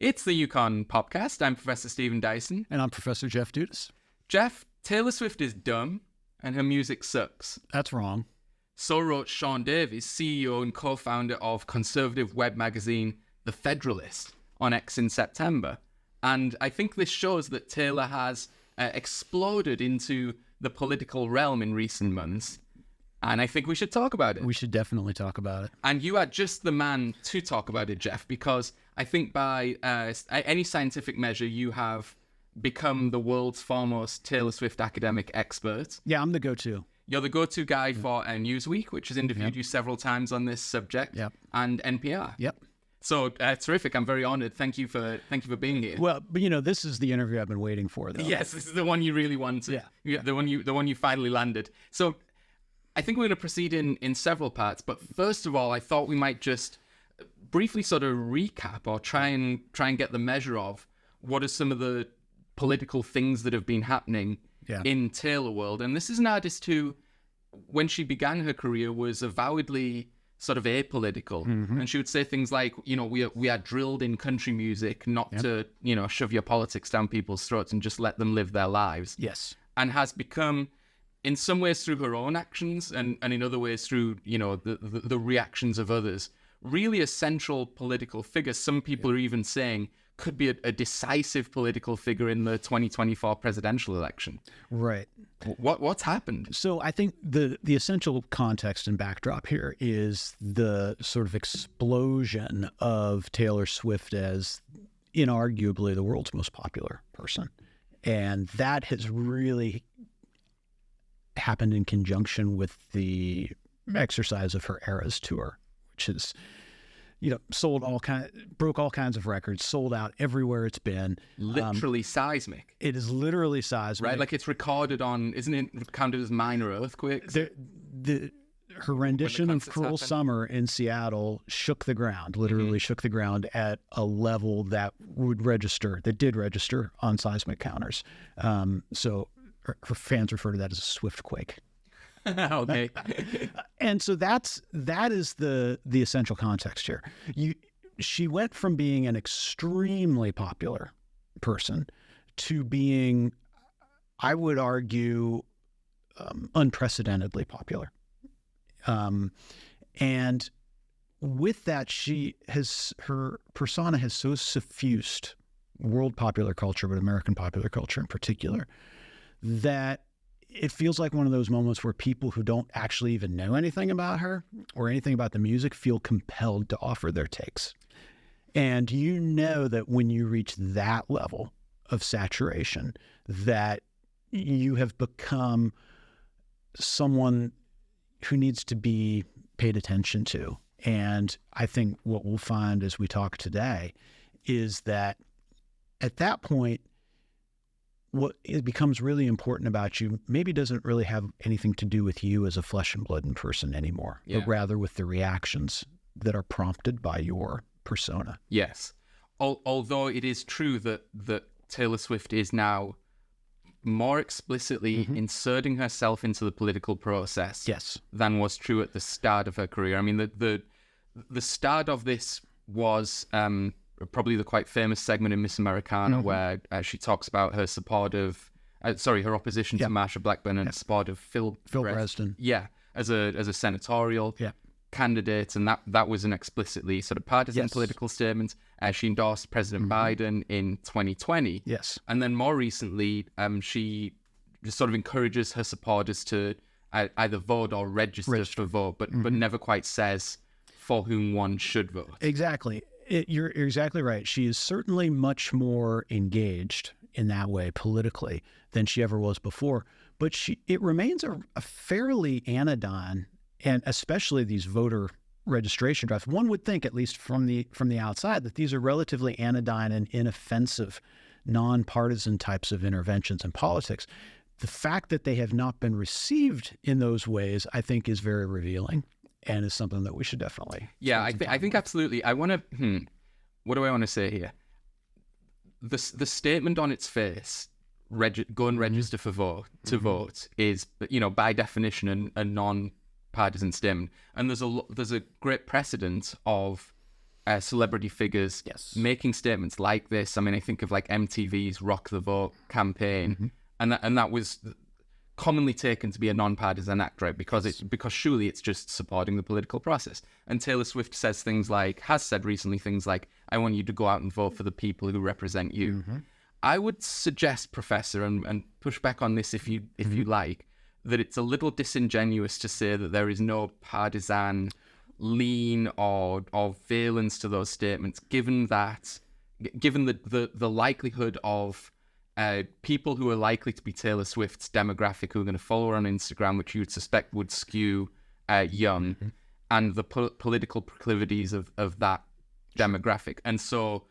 It's the Yukon Popcast. I'm Professor Stephen Dyson. And I'm Professor Jeff Dudas. Jeff, Taylor Swift is dumb and her music sucks. That's wrong. So wrote Sean Davies, CEO and co-founder of conservative web magazine The Federalist, on X in September. And I think this shows that Taylor has exploded into the political realm in recent months. And I think we should talk about it. We should definitely talk about it. And you are just the man to talk about it, Jeff, because I think by any scientific measure, you have become the world's foremost Taylor Swift academic expert. Yeah, I'm the go-to. You're the go-to guy for Newsweek, which has interviewed you several times on this subject, and NPR. Yep. So terrific! I'm very honored. Thank you for being here. Well, but this is the interview I've been waiting for, though. Yes, this is the one you really wanted. Yeah. The one you finally landed. So I think we're going to proceed in several parts. But first of all, I thought we might just briefly sort of recap or try and get the measure of what are some of the political things that have been happening in Taylor world. And this is an artist who, when she began her career, was avowedly sort of apolitical. Mm-hmm. And she would say things like, we are drilled in country music not to, shove your politics down people's throats and just let them live their lives. Yes. And has become, in some ways through her own actions and in other ways through, the reactions of others, really a central political figure. Some people are even saying could be a decisive political figure in the 2024 presidential election. Right. What's happened? So I think the essential context and backdrop here is the sort of explosion of Taylor Swift as inarguably the world's most popular person. And that has really happened in conjunction with the exercise of her Eras tour, which is, broke all kinds of records, sold out everywhere it's been. Literally seismic. It is literally seismic. Right, like it's recorded on, isn't it counted as minor earthquakes? Her rendition of Cruel Summer in Seattle shook the ground, literally shook the ground at a level that did register on seismic counters. So her fans refer to that as a Swift quake. Okay. And so that is the essential context here. She went from being an extremely popular person to being, I would argue, unprecedentedly popular. And with that, her persona has so suffused world popular culture, but American popular culture in particular, that it feels like one of those moments where people who don't actually even know anything about her or anything about the music feel compelled to offer their takes. And that when you reach that level of saturation, that you have become someone who needs to be paid attention to. And I think what we'll find as we talk today is that at that point, what it becomes really important about you maybe doesn't really have anything to do with you as a flesh and blood in person anymore, but rather with the reactions that are prompted by your persona. Yes. Although it is true that Taylor Swift is now more explicitly inserting herself into the political process than was true at the start of her career. I mean, the start of this was probably the quite famous segment in Miss Americana where she talks about her support of, her opposition to Marsha Blackburn and support of Phil Dresden. Yeah, as a senatorial candidate, and that was an explicitly sort of partisan political statement. She endorsed President Biden in 2020. Yes. And then more recently, she just sort of encourages her supporters to either vote or register for vote, but never quite says for whom one should vote. Exactly. You're exactly right. She is certainly much more engaged in that way politically than she ever was before. But it remains a fairly anodyne, and especially these voter registration drives. One would think, at least from the outside, that these are relatively anodyne and inoffensive, nonpartisan types of interventions in politics. The fact that they have not been received in those ways, I think, is very revealing. And is something that we should definitely. Yeah, I think absolutely. I want to. What do I want to say here? The statement on its face, go and register for vote is, by definition, a non-partisan statement. And there's a great precedent of celebrity figures making statements like this. I mean, I think of like MTV's Rock the Vote campaign, and that was commonly taken to be a non-partisan act, right? Because surely it's just supporting the political process. And Taylor Swift has said recently things like, "I want you to go out and vote for the people who represent you." I would suggest, Professor, and push back on this if you like, that it's a little disingenuous to say that there is no partisan lean or valence to those statements, given the likelihood of people who are likely to be Taylor Swift's demographic, who are going to follow her on Instagram, which you would suspect would skew young, and the political proclivities of that demographic. And so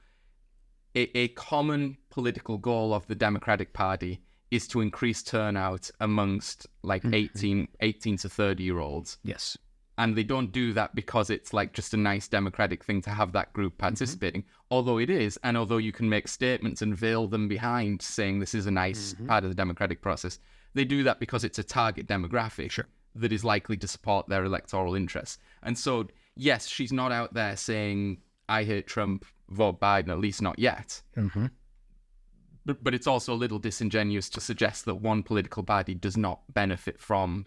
a common political goal of the Democratic Party is to increase turnout amongst like 18 to 30-year-olds. Yes. And they don't do that because it's like just a nice democratic thing to have that group participating, although it is, and although you can make statements and veil them behind saying this is a nice part of the democratic process, they do that because it's a target demographic that is likely to support their electoral interests. And so, yes, she's not out there saying, "I hate Trump, vote Biden," at least not yet. But it's also a little disingenuous to suggest that one political party does not benefit from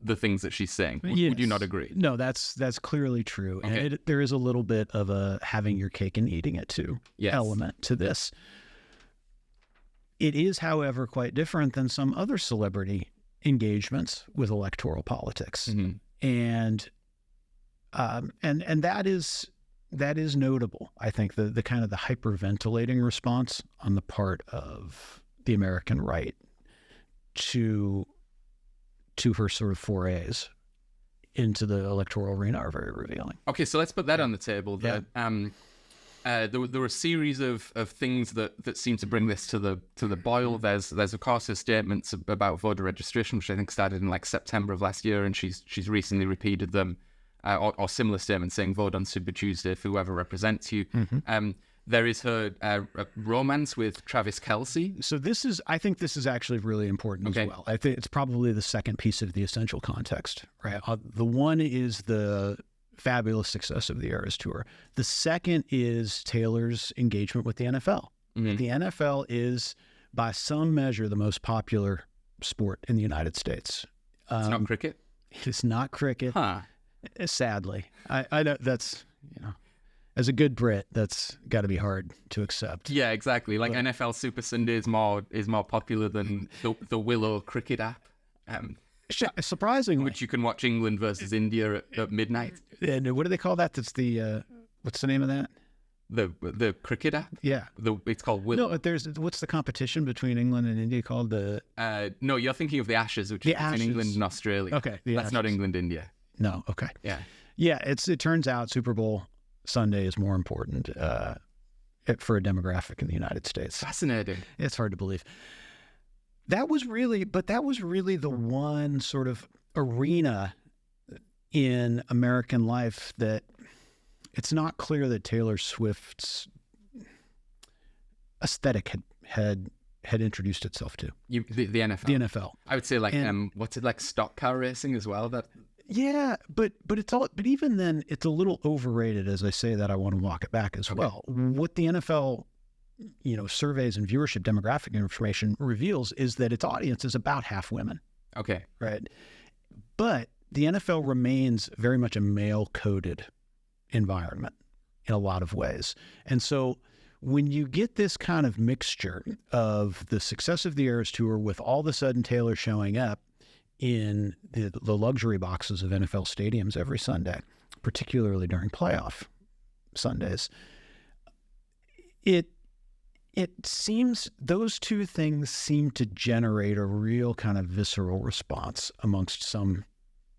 the things that she's saying. Would you not agree? No, that's clearly true. Okay. And there is a little bit of a having your cake and eating it too element to this. It is, however, quite different than some other celebrity engagements with electoral politics. And that is notable. I think the kind of the hyperventilating response on the part of the American right to her sort of forays into the electoral arena are very revealing. Okay, so let's put that on the table. That there were a series of things that seem to bring this to the boil. There's of course her statements about voter registration, which I think started in like September of last year, and she's recently repeated them. Or similar statements saying vote on Super Tuesday for whoever represents you. There is her romance with Travis Kelce. So I think this is actually really important as well. I think it's probably the second piece of the essential context, right? The one is the fabulous success of the Eras Tour. The second is Taylor's engagement with the NFL. The NFL is, by some measure, the most popular sport in the United States. It's not cricket? It's not cricket. Huh. Sadly, I know that's, as a good Brit, that's got to be hard to accept. Yeah, exactly. Like NFL Super Sunday is more popular than the Willow cricket app. Surprisingly, which you can watch England versus India at midnight. And what do they call that? That's the what's the name of that? The cricket app. Yeah, it's called Willow. No, what's the competition between England and India called? No, you're thinking of the Ashes, which is between England and Australia. Okay, that's not England India. No, okay. Yeah. It turns out Super Bowl Sunday is more important for a demographic in the United States. Fascinating. It's hard to believe. That was really the one sort of arena in American life that it's not clear that Taylor Swift's aesthetic had introduced itself to. The NFL. The NFL. I would say what's it like, stock car racing as well? Yeah, but even then, it's a little overrated. As I say that, I want to walk it back as well. What the NFL, surveys and viewership demographic information reveals is that its audience is about half women. Okay. Right. But the NFL remains very much a male-coded environment in a lot of ways. And so when you get this kind of mixture of the success of the Eras Tour with all of a sudden Taylor showing up in the luxury boxes of NFL stadiums every Sunday, particularly during playoff Sundays, it seems those two things seem to generate a real kind of visceral response amongst some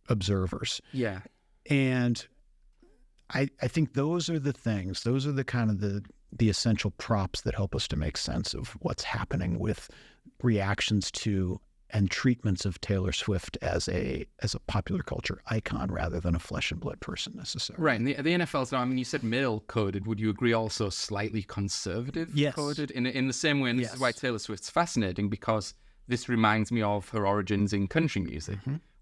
observers. Yeah. And I think those are the things, those are the kind of the essential props that help us to make sense of what's happening with reactions to and treatments of Taylor Swift as a popular culture icon rather than a flesh and blood person necessarily. Right. And the NFL's now, I mean, you said male coded. Would you agree also slightly conservative coded in the same way? And this is why Taylor Swift's fascinating, because this reminds me of her origins in country music,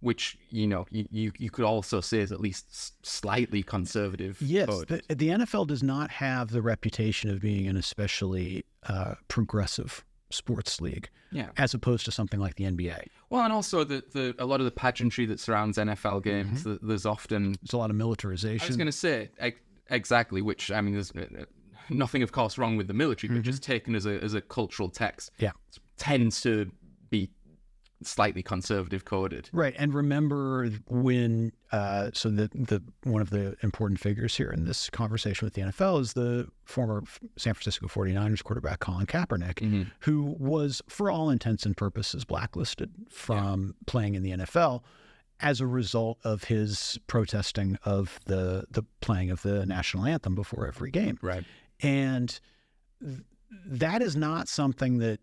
which, you know, you could also say is at least slightly conservative. Yes, code. the NFL does not have the reputation of being an especially progressive sports league, as opposed to something like the NBA. Well, and also a lot of the pageantry that surrounds NFL games, there's a lot of militarization. I was going to say, exactly, which, I mean, there's nothing, of course, wrong with the military, but just taken as a cultural text, tends to be slightly conservative coded. Right. And remember when, so the one of the important figures here in this conversation with the NFL is the former San Francisco 49ers quarterback Colin Kaepernick, who was, for all intents and purposes, blacklisted from playing in the NFL as a result of his protesting of the playing of the national anthem before every game. Right. And that is not something that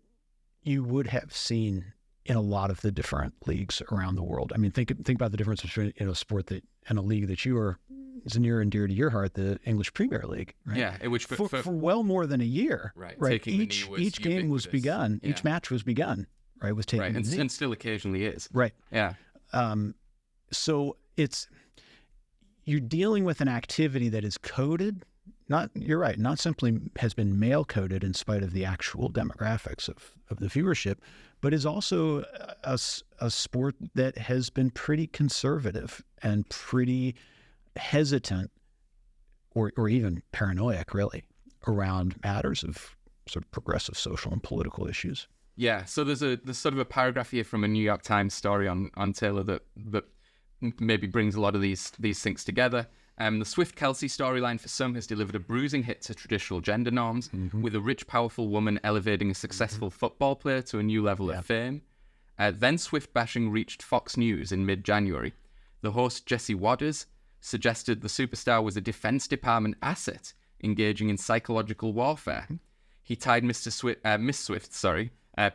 you would have seen in a lot of the different leagues around the world. I mean, think about the difference between a sport that and a league that is near and dear to your heart, the English Premier League. Right? Yeah, which for well more than a year. Right. Each game was begun. Yeah. Each match was begun. Right. Was taken. Right. And still occasionally is. Right. Yeah. So you're dealing with an activity that is coded. You're right. Not simply has been male coded in spite of the actual demographics of the viewership, but is also a sport that has been pretty conservative and pretty hesitant or even paranoid, really, around matters of sort of progressive social and political issues. Yeah. So there's sort of a paragraph here from a New York Times story on Taylor that maybe brings a lot of these things together. The Swift-Kelsey storyline for some has delivered a bruising hit to traditional gender norms, with a rich, powerful woman elevating a successful football player to a new level of fame. Then Swift bashing reached Fox News in mid-January. The host, Jesse Wadders, suggested the superstar was a Defense Department asset engaging in psychological warfare. He tied Miss Swift's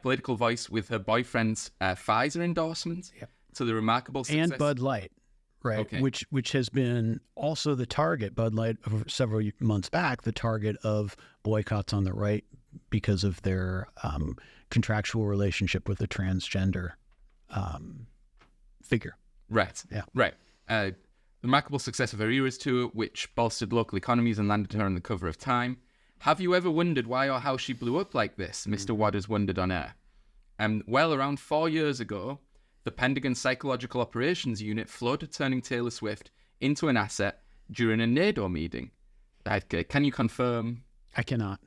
political voice with her boyfriend's Pfizer endorsements to the remarkable success. And Bud Light. Right, okay. which has been also the target, Bud Light, over several months back, the target of boycotts on the right because of their contractual relationship with a transgender figure. Right, yeah. Right. The remarkable success of her Eras tour, which bolstered local economies and landed her on the cover of Time. Have you ever wondered why or how she blew up like this? Mr. Wadders wondered on air. Well, around 4 years ago, the Pentagon Psychological Operations Unit floated turning Taylor Swift into an asset during a NATO meeting. Can you confirm? I cannot.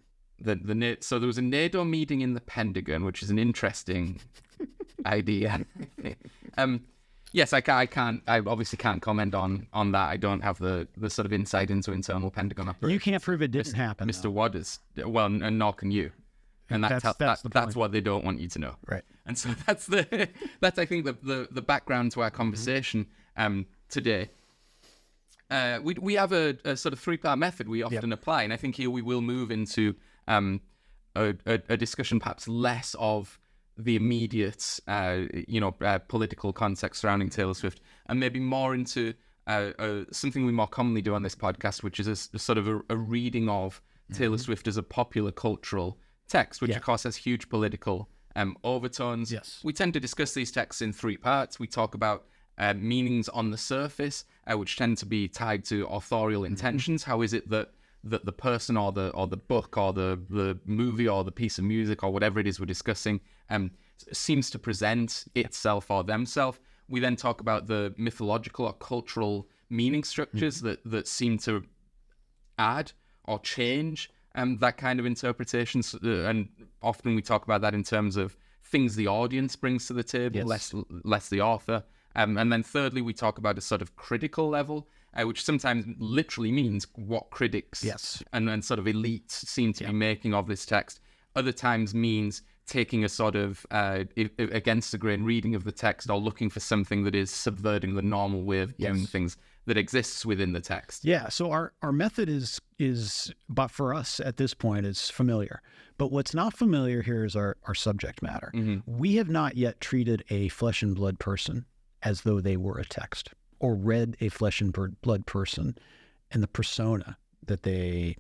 So there was a NATO meeting in the Pentagon, which is an interesting idea. Yes, I can't. I obviously can't comment on that. I don't have the sort of insight into internal Pentagon operations. You can't prove it didn't happen, Mr. Wadders. Well, and nor can you. And that's what they don't want you to know. Right. And so that's I think the background to our conversation today. We have a sort of three-part method we often apply, and I think here we will move into a discussion perhaps less of the immediate political context surrounding Taylor Swift, and maybe more into something we more commonly do on this podcast, which is a sort of a reading of Taylor Swift as a popular cultural text, which of course has huge political overtones. Yes. We tend to discuss these texts in three parts. We talk about meanings on the surface, which tend to be tied to authorial intentions. How is it that the person or the book or the movie or the piece of music or whatever it is we're discussing seems to present itself or themselves? We then talk about the mythological or cultural meaning structures that seem to add or change that kind of interpretation, and often we talk about that in terms of things the audience brings to the table, less the author. And then thirdly, we talk about a sort of critical level, which sometimes literally means what critics and sort of elites seem to be making of this text. Other times means taking a sort of against the grain reading of the text, or looking for something that is subverting the normal way of doing things that exists within the text. Yeah, so our method is, but for us at this point, is familiar. But what's not familiar here is our subject matter. We have not yet treated a flesh and blood person as though they were a text, or read a flesh and blood person and the persona that they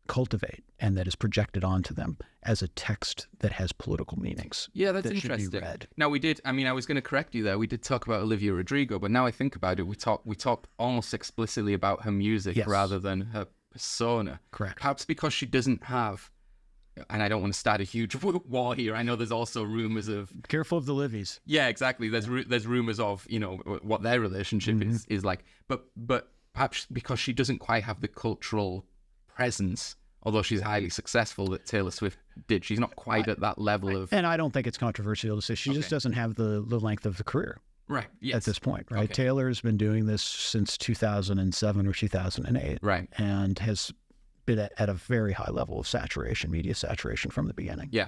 cultivate and that is projected onto them as a text that has political meanings. Yeah, that's that interesting. should be read. Now I was going to correct you there. We did talk about Olivia Rodrigo, but now I think about it, we talk almost explicitly about her music rather than her persona. Correct. Perhaps because she doesn't have, and I don't want to start a huge war here. I know there's also rumors of... Careful of the Livies. Yeah, exactly. There's rumors of, what their relationship is like. But perhaps because she doesn't quite have the cultural presence, although she's highly successful, that Taylor Swift did. She's not quite at that level of... And I don't think it's controversial to say she just doesn't have the length of the career. Right. Yes. At this point, right? Okay. Taylor's been doing this since 2007 or 2008. Right. And has been at a very high level of saturation, media saturation from the beginning. Yeah.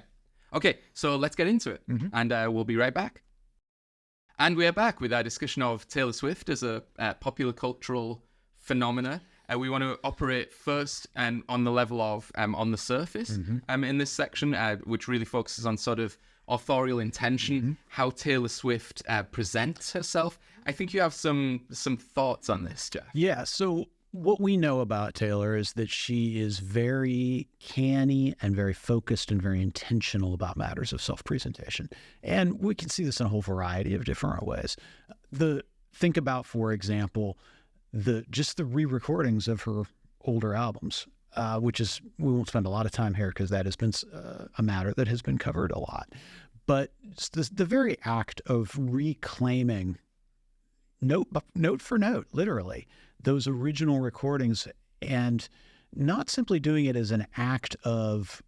Okay, so let's get into it, and we'll be right back. And we're back with our discussion of Taylor Swift as a popular cultural phenomena. We want to operate first and on the level of on the surface in this section, which really focuses on sort of authorial intention, how Taylor Swift presents herself. I think you have some thoughts on this, Jeff. Yeah, so what we know about Taylor is that she is very canny and very focused and very intentional about matters of self-presentation. And we can see this in a whole variety of different ways. Think about, for example, the re-recordings of her older albums, which is, we won't spend a lot of time here because that has been a matter that has been covered a lot. But the very act of reclaiming note for note, literally, those original recordings, and not simply doing it as an act of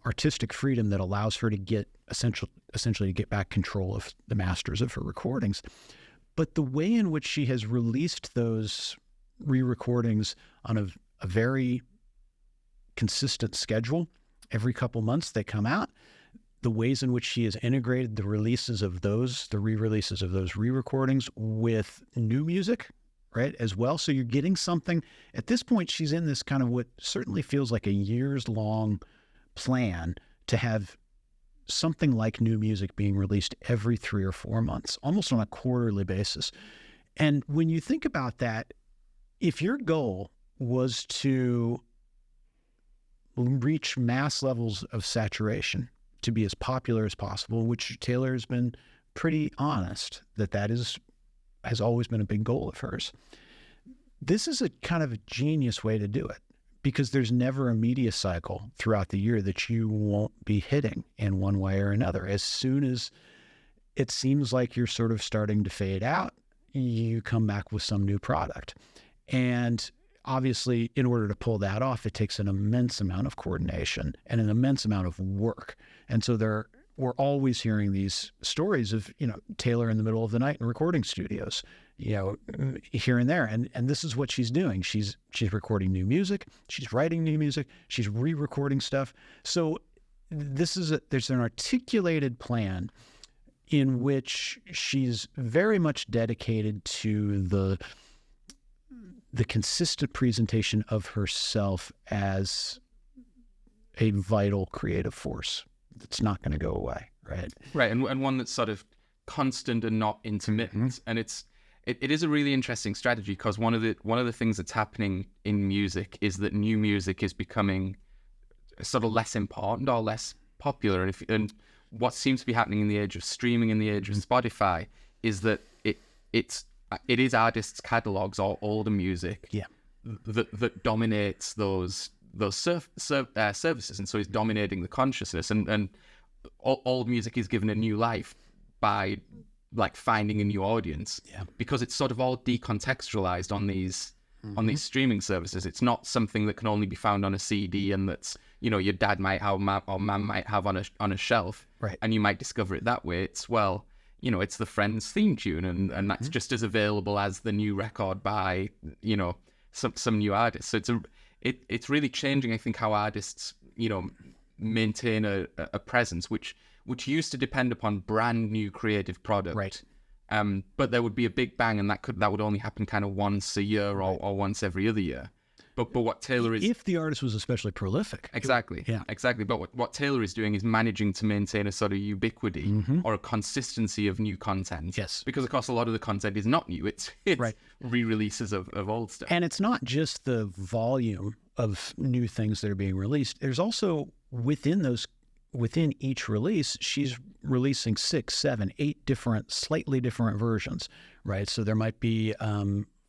artistic freedom that allows her to get essentially to get back control of the masters of her recordings, but the way in which she has released those re-recordings on a very consistent schedule. Every couple months they come out. The ways in which she has integrated the re-releases of those re-recordings with new music, right, as well. So you're getting something. At this point, she's in this kind of what certainly feels like a years-long plan to have something like new music being released every 3 or 4 months, almost on a quarterly basis. And when you think about that, if your goal was to reach mass levels of saturation, to be as popular as possible, which Taylor has been pretty honest that has always been a big goal of hers. This is a kind of a genius way to do it, because there's never a media cycle throughout the year that you won't be hitting in one way or another. As soon as it seems like you're sort of starting to fade out, you come back with some new product. And obviously, in order to pull that off, it takes an immense amount of coordination and an immense amount of work. And so we're always hearing these stories of, Taylor in the middle of the night in recording studios, here and there. And this is what she's doing. She's recording new music. She's writing new music. She's re-recording stuff. So there's an articulated plan in which she's very much dedicated to the consistent presentation of herself as a vital creative force that's not going to go away, right? Right, and one that's sort of constant and not intermittent. And it is a really interesting strategy, because one of the things that's happening in music is that new music is becoming sort of less important or less popular. And what seems to be happening in the age of streaming, in the age of Spotify, is that it is artists' catalogs or older music that dominates those services, and so it's dominating the consciousness, and old music is given a new life by like finding a new audience, because it's sort of all decontextualized on these streaming services. It's not something that can only be found on a CD, and that's your dad might have or mum might have on a shelf, right? And you might discover it that way. It's it's the Friends theme tune, and that's just as available as the new record by some new artists. So it's really changing, I think, how artists maintain a presence which used to depend upon brand new creative product, right? But there would be a big bang, and that would only happen kind of once a year or once every other year. But what Taylor is... If the artist was especially prolific. Exactly. Yeah. Exactly. But what Taylor is doing is managing to maintain a sort of ubiquity or a consistency of new content. Yes. Because, of course, a lot of the content is not new. It's Right. re-releases of old stuff. And it's not just the volume of new things that are being released. There's also within each release, she's releasing 6, 7, 8 slightly different versions, right? So there might be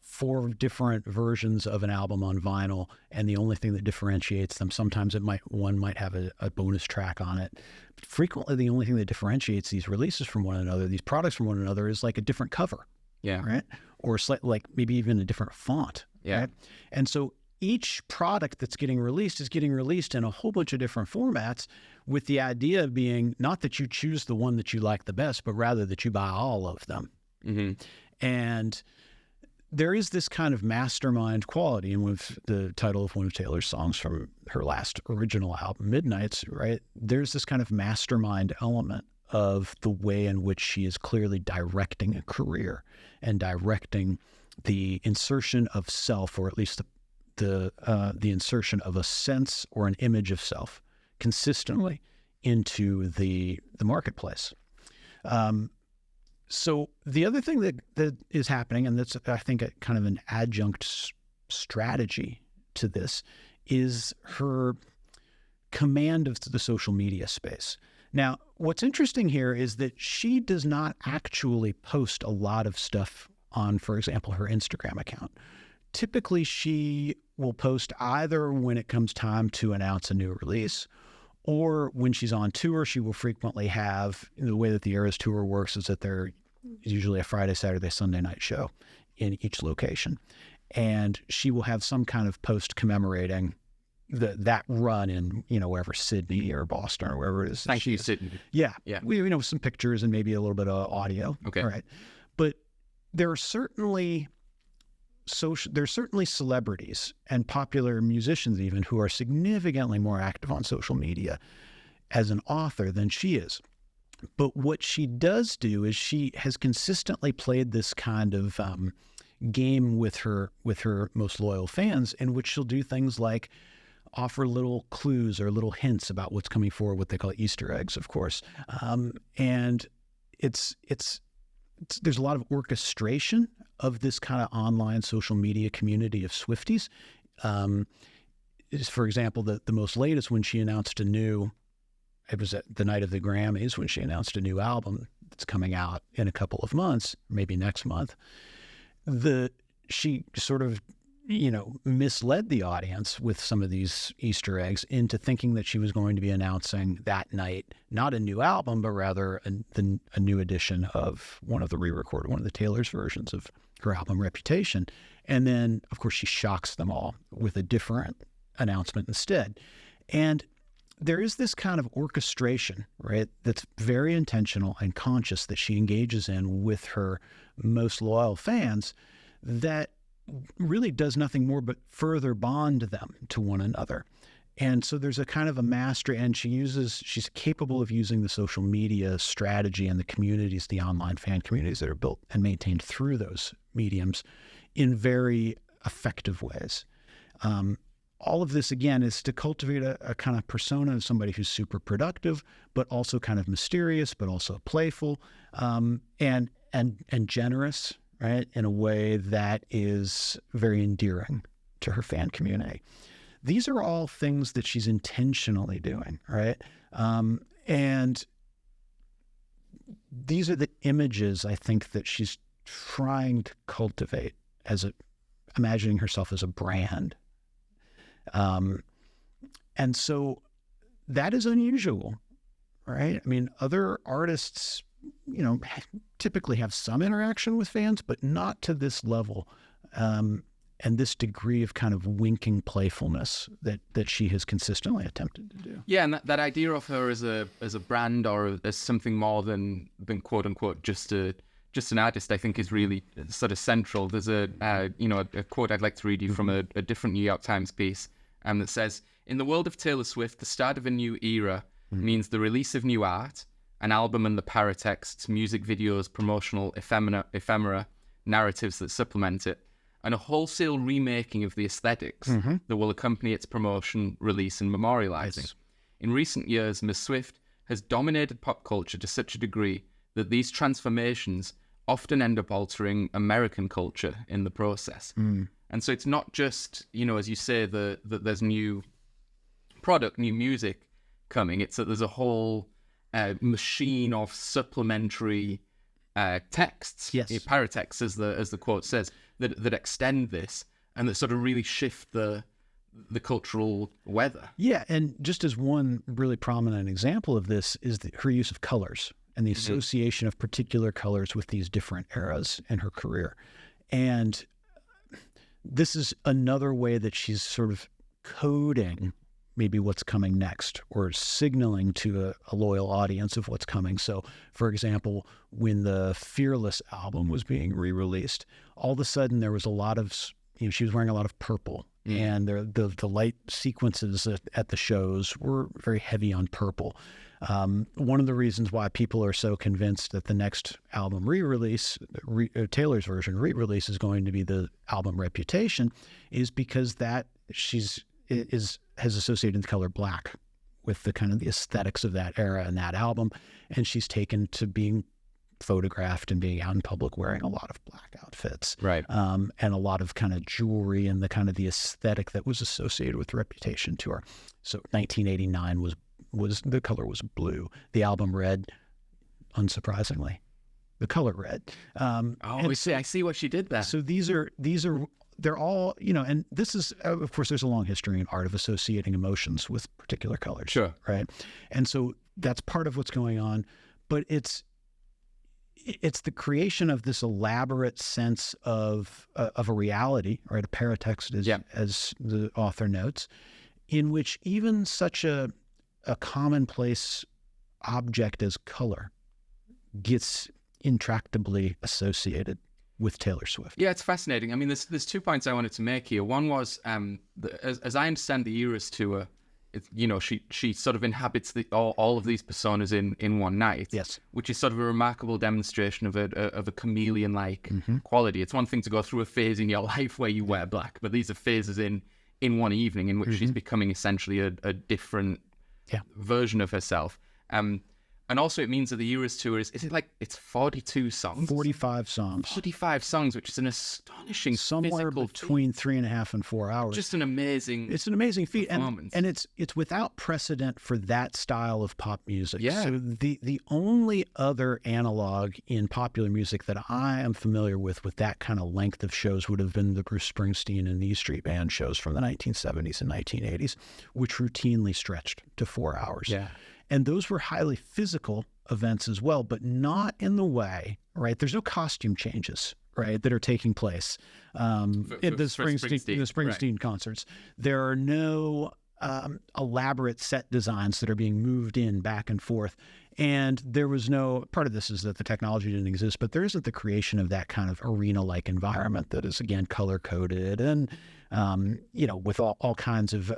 4 different versions of an album on vinyl, and the only thing that differentiates them, sometimes one might have a bonus track on it. But frequently, the only thing that differentiates these releases from one another, these products from one another, is like a different cover. Yeah. Right? Or like maybe even a different font. Yeah. Right? And so each product that's getting released is getting released in a whole bunch of different formats, with the idea being not that you choose the one that you like the best, but rather that you buy all of them. Mm-hmm. And there is this kind of mastermind quality, and with the title of one of Taylor's songs from her last original album, Midnights, right? There's this kind of mastermind element of the way in which she is clearly directing a career and directing the insertion of self, or at least the insertion of a sense or an image of self consistently into the marketplace. So the other thing that is happening, and that's, I think, a kind of an adjunct strategy to this, is her command of the social media space. Now, what's interesting here is that she does not actually post a lot of stuff on, for example, her Instagram account. Typically, she will post either when it comes time to announce a new release, or when she's on tour. She will frequently have, the way that the Eras tour works is that there's usually a Friday, Saturday, Sunday night show in each location. And she will have some kind of post commemorating that run in, wherever, Sydney or Boston or wherever it is. Thank you, Sydney. Yeah. Yeah. Some pictures and maybe a little bit of audio. Okay. All right. But there are certainly celebrities and popular musicians even who are significantly more active on social media as an author than she is. But what she does do is she has consistently played this kind of game with her most loyal fans, in which she'll do things like offer little clues or little hints about what's coming forward, what they call Easter eggs, of course. And there's a lot of orchestration of this kind of online social media community of Swifties. For example, the most latest, when she announced it was at the night of the Grammys, when she announced a new album that's coming out in a couple of months, maybe next month. She sort of, misled the audience with some of these Easter eggs into thinking that she was going to be announcing that night not a new album, but rather a new edition of one of the Taylor's versions of her album Reputation. And then, of course, she shocks them all with a different announcement instead. And there is this kind of orchestration, right, that's very intentional and conscious that she engages in with her most loyal fans that really does nothing more but further bond them to one another. And so there's a kind of a mastery, and she's capable of using the social media strategy and the communities, the online fan communities that are built and maintained through those mediums in very effective ways. All of this, again, is to cultivate a kind of persona of somebody who's super productive, but also kind of mysterious, but also playful, and generous, right, in a way that is very endearing to her fan community. These are all things that she's intentionally doing, right? And these are the images, I think, that she's trying to cultivate imagining herself as a brand. And so that is unusual, right? I mean, other artists, typically have some interaction with fans, but not to this level, and this degree of kind of winking playfulness that she has consistently attempted to do. Yeah, and that idea of her as a brand, or as something more than quote unquote just an artist, I think is really sort of central. There's a quote I'd like to read you from a different New York Times piece that says, "In the world of Taylor Swift, the start of a new era means the release of new art, an album and the paratexts, music videos, promotional ephemera, narratives that supplement it, and a wholesale remaking of the aesthetics that will accompany its promotion, release, and memorializing. Yes. In recent years, Ms. Swift has dominated pop culture to such a degree that these transformations often end up altering American culture in the process. And so it's not just, as you say, that there's new product, new music coming. It's that there's a whole machine of supplementary texts, paratexts, as the quote says, that extend this and that sort of really shift the cultural weather. Yeah, and just as one really prominent example of this is her use of colors and the association of particular colors with these different eras in her career. And this is another way that she's sort of coding maybe what's coming next, or signaling to a loyal audience of what's coming. So, for example, when the Fearless album was being re-released, all of a sudden there was a lot of, she was wearing a lot of purple, and the light sequences at the shows were very heavy on purple. One of the reasons why people are so convinced that the next album re-release, Taylor's version re-release, is going to be the album Reputation, is because that has associated the color black with the kind of the aesthetics of that era and that album, and she's taken to being photographed and being out in public wearing a lot of black outfits, right? And a lot of kind of jewelry and the kind of the aesthetic that was associated with Reputation tour. So 1989 was the color was blue. The album Red, unsurprisingly, the color red. I see what she did there. So they're all, and this is, of course, there's a long history in art of associating emotions with particular colors. Sure. Right. And so that's part of what's going on, but it's the creation of this elaborate sense of a reality, right? A paratext, as the author notes, in which even such a commonplace object as color gets intractably associated with Taylor Swift. Yeah, it's fascinating. I mean, there's 2 points I wanted to make here. One was, as I understand the Eras tour, she sort of inhabits all of these personas in one night. Yes, which is sort of a remarkable demonstration of a chameleon-like quality. It's one thing to go through a phase in your life where you wear black, but these are phases in one evening in which she's becoming essentially a different version of herself. And also it means that the Eras tour is it like it's 42 songs? 45 songs. 45 songs, which is an astonishing somewhere between 3.5 and 4 hours. Just an amazing feat. Performance. And it's without precedent for that style of pop music. Yeah. So the only other analog in popular music that I am familiar with that kind of length of shows would have been the Bruce Springsteen and the E Street Band shows from the 1970s and 1980s, which routinely stretched to 4 hours. Yeah. And those were highly physical events as well, but not in the way, right? There's no costume changes, right, that are taking place in the Springsteen concerts. There are no elaborate set designs that are being moved in back and forth. And there was no, part of this is that the technology didn't exist, but there isn't the creation of that kind of arena-like environment that is, again, color-coded and, with all kinds of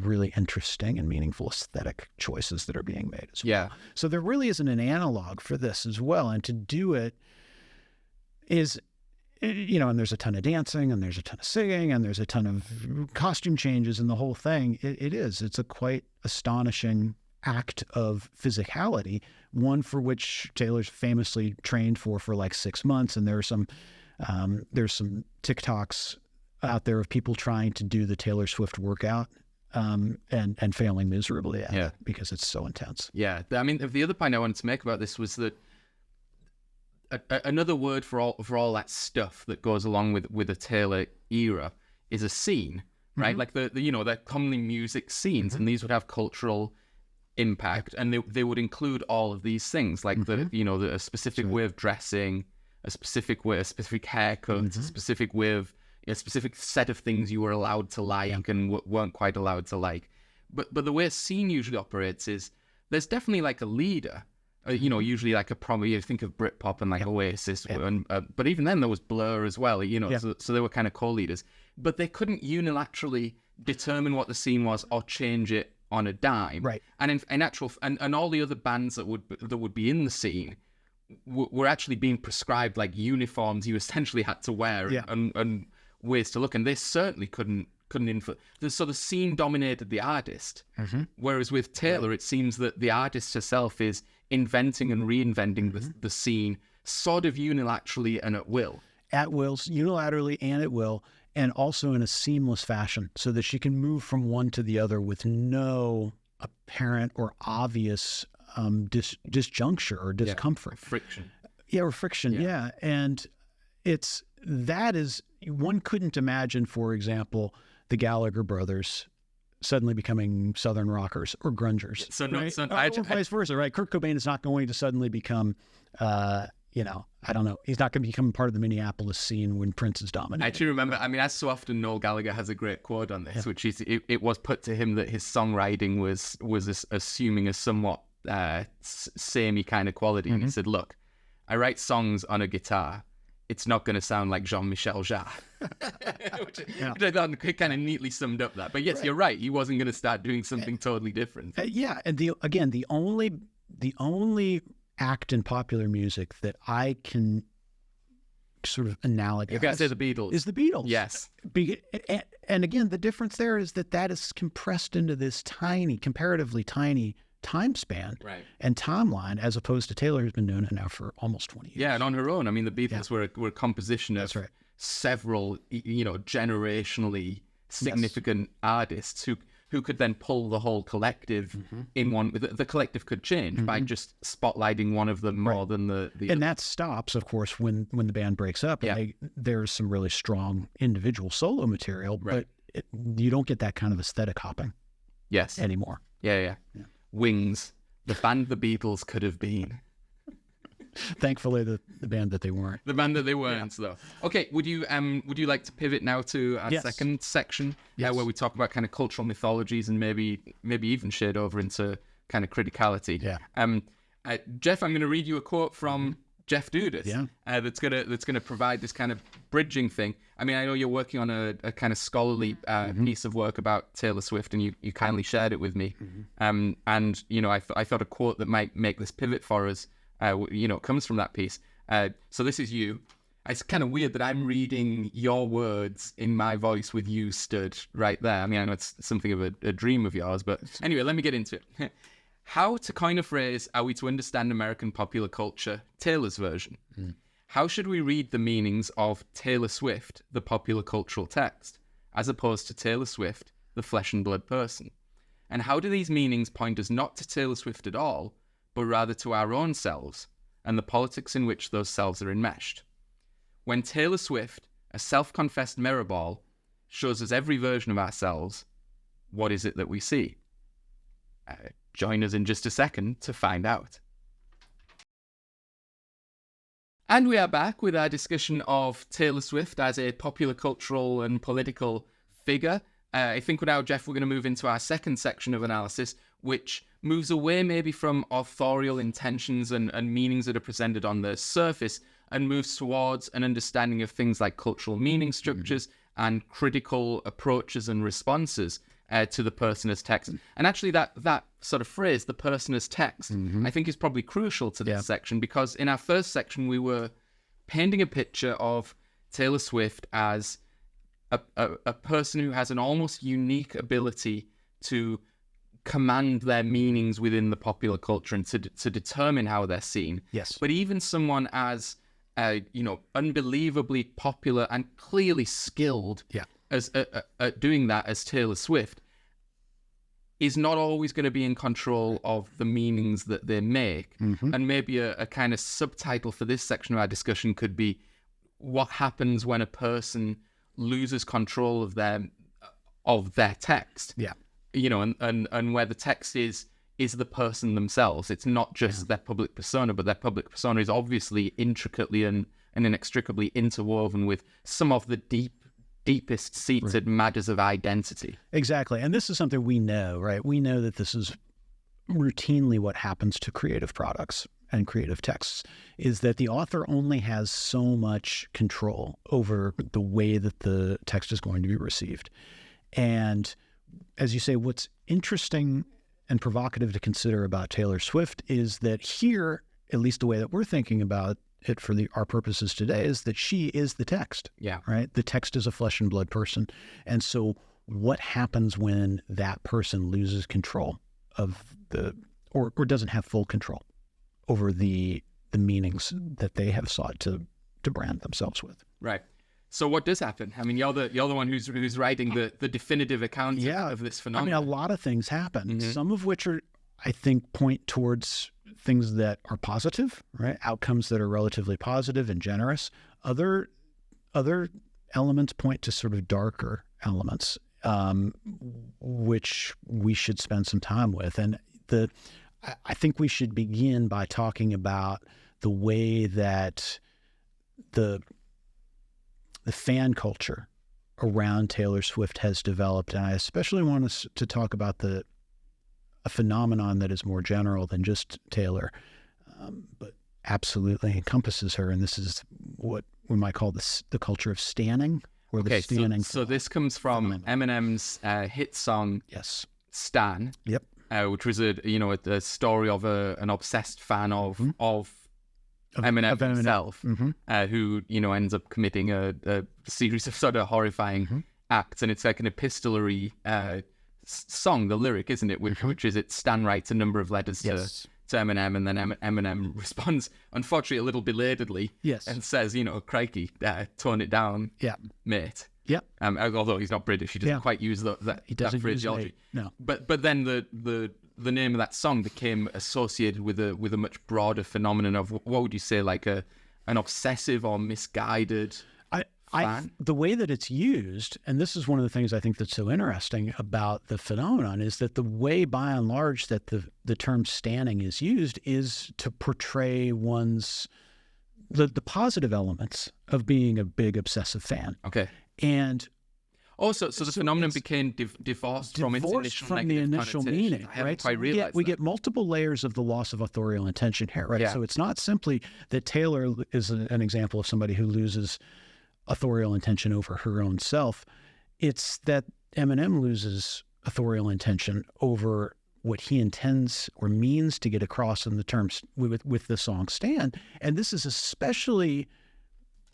really interesting and meaningful aesthetic choices that are being made as well. Yeah. So there really isn't an analog for this as well. And to do it is, and there's a ton of dancing and there's a ton of singing and there's a ton of costume changes and the whole thing. It's a quite astonishing act of physicality, one for which Taylor's famously trained for like 6 months. And there's some TikToks out there of people trying to do the Taylor Swift workout and failing miserably at it because it's so intense. Yeah. I mean, the other point I wanted to make about this was that another word for all that stuff that goes along with a Taylor era is a scene, right? Like they're commonly music scenes, and these would have cultural impact, and they would include all of these things, like a specific way of dressing, a specific haircut, a specific way of a specific set of things you were allowed to like and weren't quite allowed to like. But the way a scene usually operates is there's definitely like a leader, usually like you think of Britpop and like Oasis, and, but even then there was Blur as well, so they were kind of co-leaders. But they couldn't unilaterally determine what the scene was or change it on a dime. Right. And in actual, and all the other bands that would be in the scene were actually being prescribed like uniforms you essentially had to wear and ways to look, and they certainly couldn't influence. So the scene dominated the artist, whereas with Taylor, it seems that the artist herself is inventing and reinventing the scene sort of unilaterally and at will. At will, unilaterally and at will, and also in a seamless fashion, so that she can move from one to the other with no apparent or obvious disjuncture or discomfort. Friction. Yeah, or friction, yeah. And one couldn't imagine, for example, the Gallagher brothers suddenly becoming Southern rockers or grungers. Or vice versa, right? Kurt Cobain is not going to suddenly become, I don't know. He's not going to become part of the Minneapolis scene when Prince is dominating. I actually remember, as so often, Noel Gallagher has a great quote on this, which is, it was put to him that his songwriting was assuming a somewhat samey kind of quality. And he said, look, I write songs on a guitar. It's not going to sound like Jean-Michel Jarre. which I thought kind of neatly summed up that. But yes, you're right. He wasn't going to start doing something totally different. And the only act in popular music that I can sort of analogize. You got to say the Beatles. Is the Beatles. Yes. And again, the difference there is that is compressed into this comparatively tiny time span and timeline, as opposed to Taylor, who's been doing it now for almost 20 years. Yeah, and on her own. The Beatles were a composition of several, generationally significant artists who could then pull the whole collective in one. The collective could change by just spotlighting one of them more than the and that stops, of course, when the band breaks up. And there's some really strong individual solo material, but you don't get that kind of aesthetic hopping anymore. Yeah. Wings, the band the Beatles could have been. Thankfully, the band that they weren't. The band that they weren't, though. Okay, would you like to pivot now to our second section, where we talk about kind of cultural mythologies and maybe even shade over into kind of criticality? Yeah. Jeff, I'm going to read you a quote from Jeff Dudas. That's gonna provide this kind of bridging thing. I know you're working on a kind of scholarly piece of work about Taylor Swift, and you kindly shared it with me. And I thought a quote that might make this pivot for us. Comes from that piece. So this is you. It's kind of weird that I'm reading your words in my voice with you stood right there. I know it's something of a dream of yours, but anyway, let me get into it. How, to coin a phrase, are we to understand American popular culture? Taylor's version. How should we read the meanings of Taylor Swift, the popular cultural text, as opposed to Taylor Swift, the flesh and blood person? And how do these meanings point us not to Taylor Swift at all, but rather to our own selves and the politics in which those selves are enmeshed? When Taylor Swift, a self-confessed mirrorball, shows us every version of ourselves, what is it that we see? Join us in just a second to find out. And we are back with our discussion of Taylor Swift as a popular cultural and political figure. I think now, Jeff, we're going to move into our second section of analysis, which moves away maybe from authorial intentions and meanings that are presented on the surface and moves towards an understanding of things like cultural meaning structures and critical approaches and responses to the person as text. And actually that sort of phrase, the person as text, I think is probably crucial to this section, because in our first section we were painting a picture of Taylor Swift as a person who has an almost unique ability to command their meanings within the popular culture and to determine how they're seen. Yes. But even someone as unbelievably popular and clearly skilled as at doing that as Taylor Swift is not always going to be in control of the meanings that they make. And maybe a kind of subtitle for this section of our discussion could be what happens when a person loses control of their text. And where the text is the person themselves. It's not just their public persona, but their public persona is obviously intricately and inextricably interwoven with some of the deepest seated matters of identity. Exactly. And this is something we know, right? We know that this is routinely what happens to creative products and creative texts, is that the author only has so much control over the way that the text is going to be received. And as you say, what's interesting and provocative to consider about Taylor Swift is that here at least the way that we're thinking about it for our purposes today, is that she is the text. Yeah. Right? The text is a flesh and blood person. And so what happens when that person loses control of or doesn't have full control over the meanings that they have sought to brand themselves with? Right. So what does happen? I mean, you're the one who's writing the definitive account of this phenomenon. I mean, a lot of things happen, some of which are, I think, point towards things that are positive, right? Outcomes that are relatively positive and generous. Other elements point to sort of darker elements, which we should spend some time with. And I think we should begin by talking about the way that the fan culture around Taylor Swift has developed. And I especially want us to talk about a phenomenon that is more general than just Taylor, but absolutely encompasses her. And this is what we might call the culture of standing, or the standing. So this comes from Eminem's hit song, yes, "Stan." Yep. Which was a story of an obsessed fan of Eminem himself, who ends up committing a series of sort of horrifying acts, and it's like an epistolary song, the lyric, isn't it? Which is, Stan writes a number of letters to Eminem, and then Eminem responds, unfortunately a little belatedly, and says, crikey, tone it down, mate. Yep. Although he's not British, he doesn't quite use that phraseology. No. But then the name of that song became associated with a much broader phenomenon of, what would you say, like an obsessive or misguided fan? The way that it's used, and this is one of the things I think that's so interesting about the phenomenon, is that the way, by and large, that the term standing is used is to portray the positive elements of being a big obsessive fan. Okay. And so the phenomenon became divorced from its initial meaning, right? So we get multiple layers of the loss of authorial intention here, right? Yeah. So it's not simply that Taylor is an example of somebody who loses authorial intention over her own self. It's that Eminem loses authorial intention over what he intends or means to get across in the terms with the song "Stand." And this is especially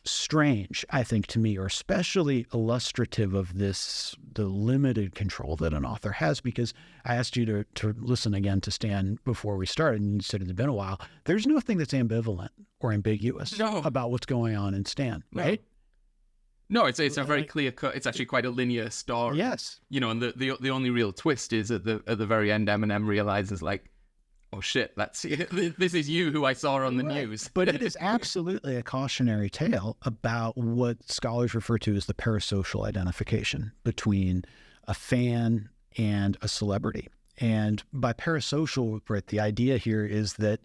strange, I think, to me, or especially illustrative of the limited control that an author has, because I asked you to listen again to Stan before we started, and you said it had been a while. There's nothing that's ambivalent or ambiguous about what's going on in Stan, right? No, it's a very clear cut. It's actually quite a linear story. Yes. And the only real twist is at the very end, Eminem realizes, like, oh shit, this is you who I saw on the news. But it is absolutely a cautionary tale about what scholars refer to as the parasocial identification between a fan and a celebrity. And by parasocial, right, the idea here is that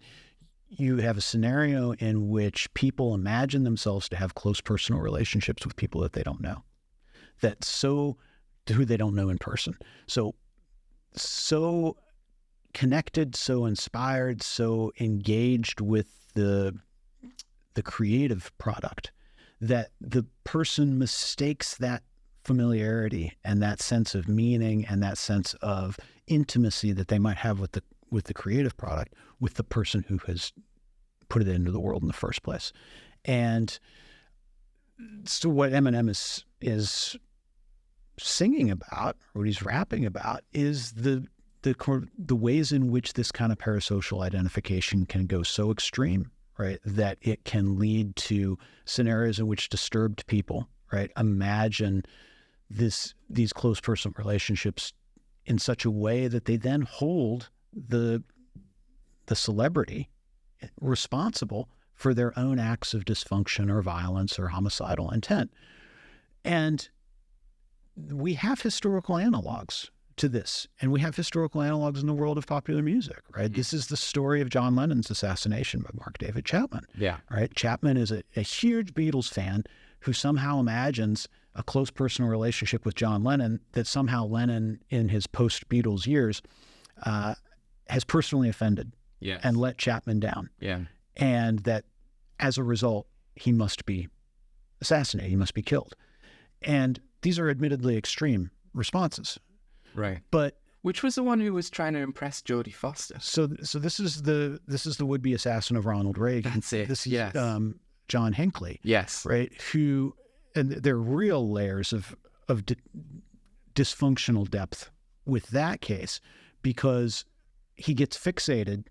you have a scenario in which people imagine themselves to have close personal relationships with people that they don't know, who they don't know in person. So connected, so inspired, so engaged with the creative product, that the person mistakes that familiarity and that sense of meaning and that sense of intimacy that they might have with the creative product with the person who has put it into the world in the first place. And so what Eminem is singing about, or what he's rapping about, is the ways in which this kind of parasocial identification can go so extreme, right, that it can lead to scenarios in which disturbed people, right, imagine these close personal relationships in such a way that they then hold the celebrity responsible for their own acts of dysfunction or violence or homicidal intent. And we have historical analogs to this, and we have historical analogs in the world of popular music, right? Mm-hmm. This is the story of John Lennon's assassination by Mark David Chapman. Yeah. Right? Chapman is a huge Beatles fan who somehow imagines a close personal relationship with John Lennon, that somehow Lennon, in his post-Beatles years, has personally offended and let Chapman down. Yeah. And that as a result, he must be assassinated, he must be killed. And these are admittedly extreme responses. Right. But Which was the one who was trying to impress Jodie Foster? So this is the would-be assassin of Ronald Reagan. That's it. This is yes. John Hinckley. Yes. Right. Who, and there are real layers of dysfunctional depth with that case, because he gets fixated.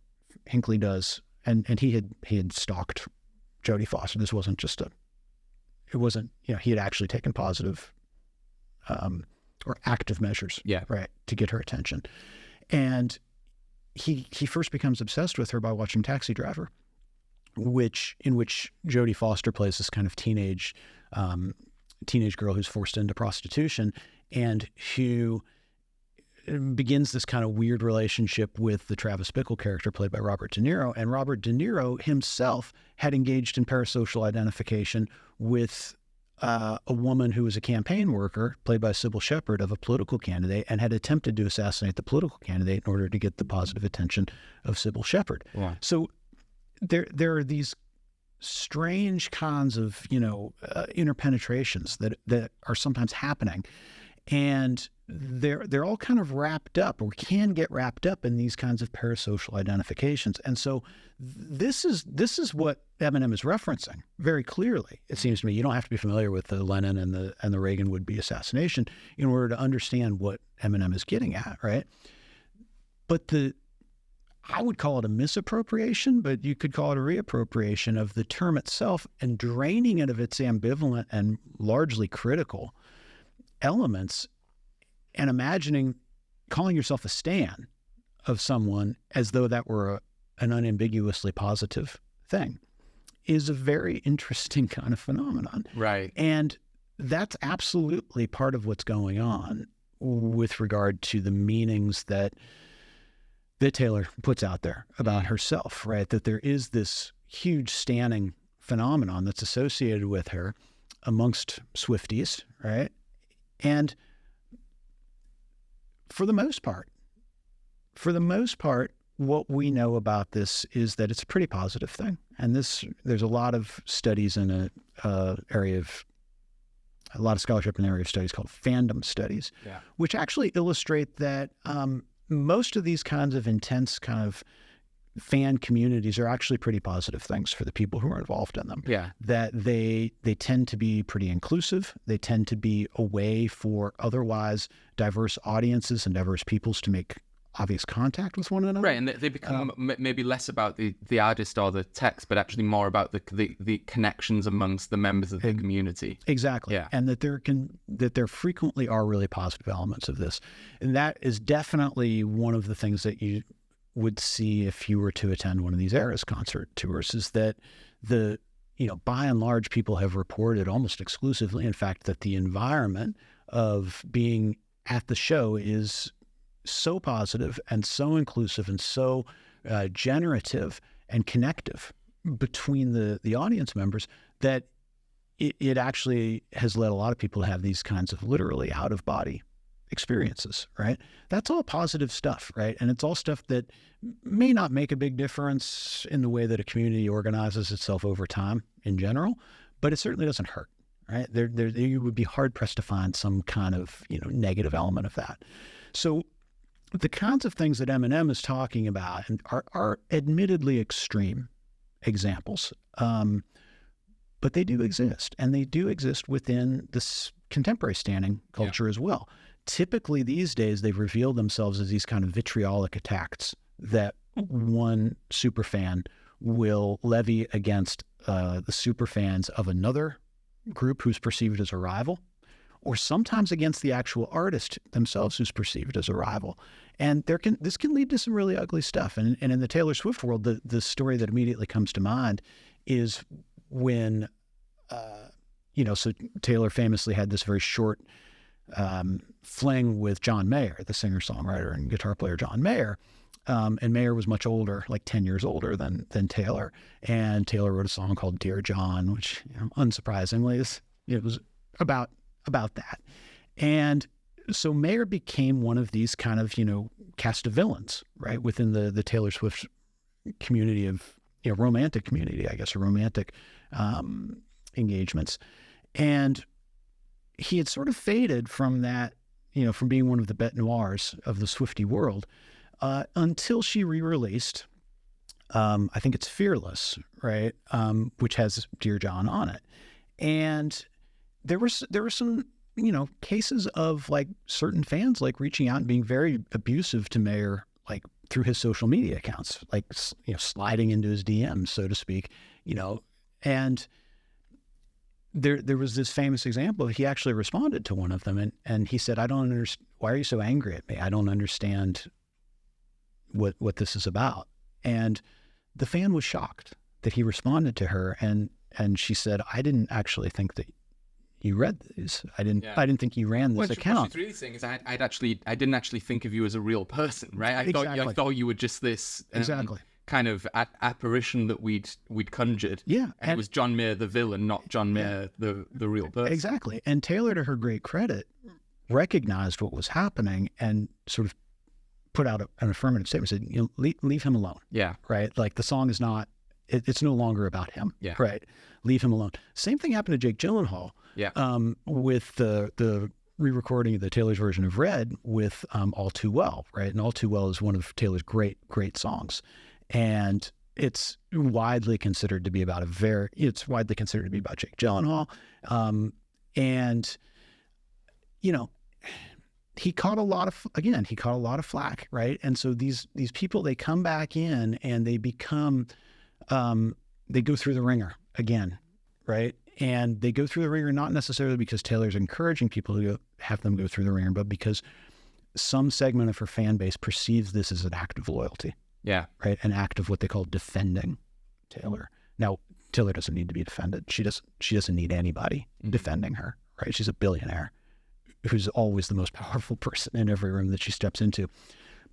Hinckley does, and he had stalked Jodie Foster. This wasn't just he had actually taken positive or active measures, right, to get her attention. And he first becomes obsessed with her by watching Taxi Driver, in which Jodie Foster plays this kind of teenage girl who's forced into prostitution and who begins this kind of weird relationship with the Travis Bickle character played by Robert De Niro. And Robert De Niro himself had engaged in parasocial identification with a woman who was a campaign worker, played by Sybil Shepherd, of a political candidate, and had attempted to assassinate the political candidate in order to get the positive attention of Sybil Shepherd. Yeah. So there are these strange kinds of interpenetrations that are sometimes happening, and they're all kind of wrapped up, or can get wrapped up, in these kinds of parasocial identifications. And so this is what Eminem is referencing very clearly. It seems to me you don't have to be familiar with the Lennon and the Reagan would-be assassination in order to understand what Eminem is getting at, right? But I would call it a misappropriation, but you could call it a reappropriation of the term itself and draining it of its ambivalent and largely critical elements, and imagining calling yourself a stan of someone as though that were an unambiguously positive thing is a very interesting kind of phenomenon. Right. And that's absolutely part of what's going on with regard to the meanings that Taylor puts out there about herself, right? That there is this huge standing phenomenon that's associated with her amongst Swifties, right? And for the most part, what we know about this is that it's a pretty positive thing. And there's a lot of studies in a lot of scholarship in the area of studies called fandom studies, which actually illustrate that most of these kinds of intense kind of fan communities are actually pretty positive things for the people who are involved in them. Yeah. That they tend to be pretty inclusive. They tend to be a way for otherwise diverse audiences and diverse peoples to make obvious contact with one another. Right, and they become maybe less about the artist or the text, but actually more about the connections amongst the members of the community. Exactly. Yeah. And that there frequently are really positive elements of this. And that is definitely one of the things that you would see if you were to attend one of these Eras concert tours, is that by and large, people have reported almost exclusively, in fact, that the environment of being at the show is so positive and so inclusive and so generative and connective between the audience members that it actually has led a lot of people to have these kinds of literally out-of-body experiences, right? That's all positive stuff, right? And it's all stuff that may not make a big difference in the way that a community organizes itself over time in general, but it certainly doesn't hurt, right? You would be hard-pressed to find some kind of negative element of that. So the kinds of things that Eminem is talking about are admittedly extreme examples, but they do exist, and they do exist within this contemporary standing culture as well. Typically these days, they've revealed themselves as these kind of vitriolic attacks that one superfan will levy against the superfans of another group who's perceived as a rival, or sometimes against the actual artist themselves who's perceived as a rival. And this can lead to some really ugly stuff. And in the Taylor Swift world, the story that immediately comes to mind is when, so Taylor famously had this very short fling with John Mayer, the singer-songwriter and guitar player John Mayer. And Mayer was much older, like 10 years older than Taylor. And Taylor wrote a song called Dear John, which, unsurprisingly, it was about that. And so Mayer became one of these kind of, cast of villains, right, within the Taylor Swift community of, romantic community, I guess, or romantic engagements. And he had sort of faded from that from being one of the bête noirs of the Swiftie world, until she re-released, I think it's Fearless, right? Which has Dear John on it. And there were some, cases of like certain fans like reaching out and being very abusive to Mayer, like through his social media accounts, like, sliding into his DMs, so to speak, and there was this famous example. He actually responded to one of them and he said, I don't understand. Why are you so angry at me? I don't understand what this is about. And the fan was shocked that he responded to her. And she said, I didn't actually think that you read these. I didn't think you ran this account. What she's really saying is I didn't actually think of you as a real person, right? I thought you were just this kind of apparition that we'd conjured. Yeah. And it was John Mayer the villain, not John Mayer the real person. Exactly. And Taylor, to her great credit, recognized what was happening and sort of put out an affirmative statement, said, leave him alone. Yeah. Right? Like the song is not, it's no longer about him. Yeah. Right? Leave him alone. Same thing happened to Jake Gyllenhaal. Yeah. With the re-recording of the Taylor's version of Red with All Too Well, right? And All Too Well is one of Taylor's great songs. And it's widely considered to be about it's widely considered to be about Jake Gyllenhaal. And, he caught a lot of flack, right? And so these people, they come back in and they become, they go through the ringer again, right? And they go through the ringer not necessarily because Taylor's encouraging people to have them go through the ringer, but because some segment of her fan base perceives this as an act of loyalty. Yeah. Right? An act of what they call defending Taylor. Now, Taylor doesn't need to be defended. She doesn't need anybody defending her, right? She's a billionaire who's always the most powerful person in every room that she steps into.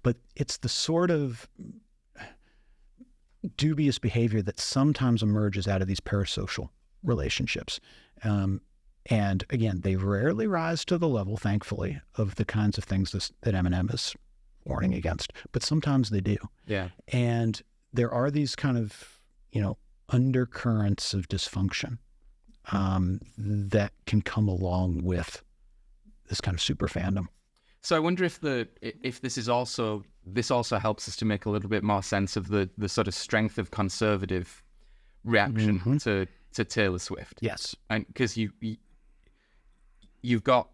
But it's the sort of dubious behavior that sometimes emerges out of these parasocial relationships. And again, they rarely rise to the level, thankfully, of the kinds of things that Eminem is warning against, but sometimes they do. Yeah. And there are these kind of, undercurrents of dysfunction that can come along with this kind of super fandom. So I wonder if this also helps us to make a little bit more sense of the sort of strength of conservative reaction to Taylor Swift. Yes. And because you've got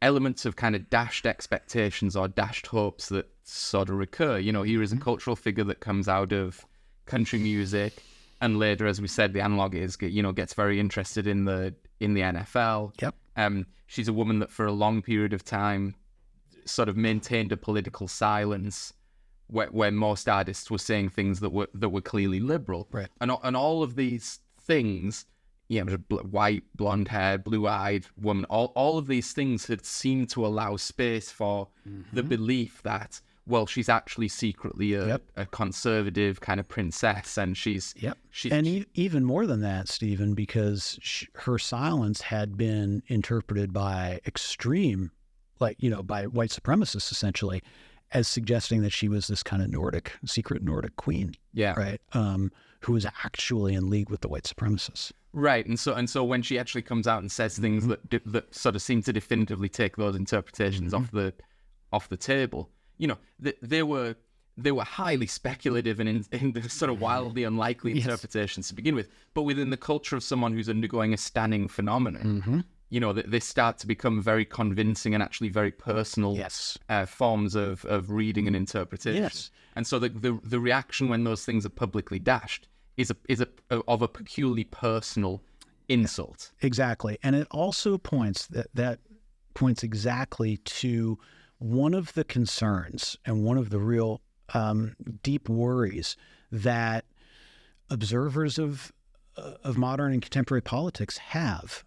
elements of kind of dashed expectations or dashed hopes that sort of recur. Here is a cultural figure that comes out of country music, and later, as we said, the analog is gets very interested in the NFL. Yep. She's a woman that for a long period of time sort of maintained a political silence where most artists were saying things that were clearly liberal. Right. And all of these things, white, blonde hair, blue-eyed woman, all of these things had seemed to allow space for the belief that, well, she's actually secretly a conservative kind of princess, and she's even more than that, Stephen, because her silence had been interpreted by extreme, by white supremacists essentially, as suggesting that she was this kind of secret Nordic queen, right, who was actually in league with the white supremacists. Right, and so when she actually comes out and says things that sort of seem to definitively take those interpretations off the table, they were highly speculative and in sort of wildly unlikely interpretations to begin with. But within the culture of someone who's undergoing a stunning phenomenon, they start to become very convincing and actually very personal forms of reading and interpretation. Yes. And so the reaction when those things are publicly dashed is of a peculiarly personal insult. Exactly. And it also points that points exactly to one of the concerns and one of the real deep worries that observers of modern and contemporary politics have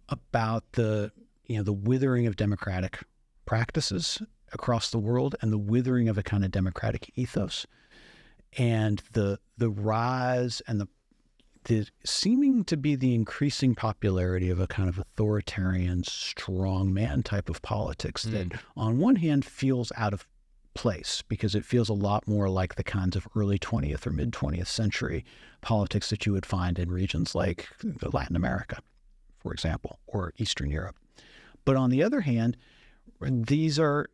about the withering of democratic practices across the world and the withering of a kind of democratic ethos, and the rise and the seeming to be the increasing popularity of a kind of authoritarian strongman type of politics that on one hand feels out of place because it feels a lot more like the kinds of early 20th or mid 20th century politics that you would find in regions like Latin America, for example, or Eastern Europe. But on the other hand, these are,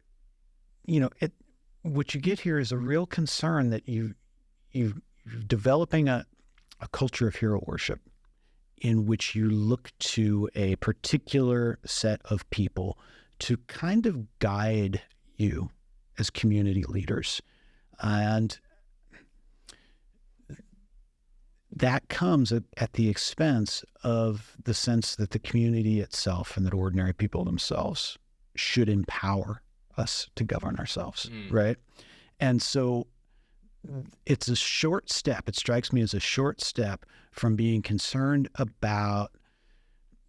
what you get here is a real concern that you're developing a culture of hero worship in which you look to a particular set of people to kind of guide you as community leaders. And that comes at the expense of the sense that the community itself and that ordinary people themselves should empower us to govern ourselves, right? And so it's a short step. It strikes me as a short step from being concerned about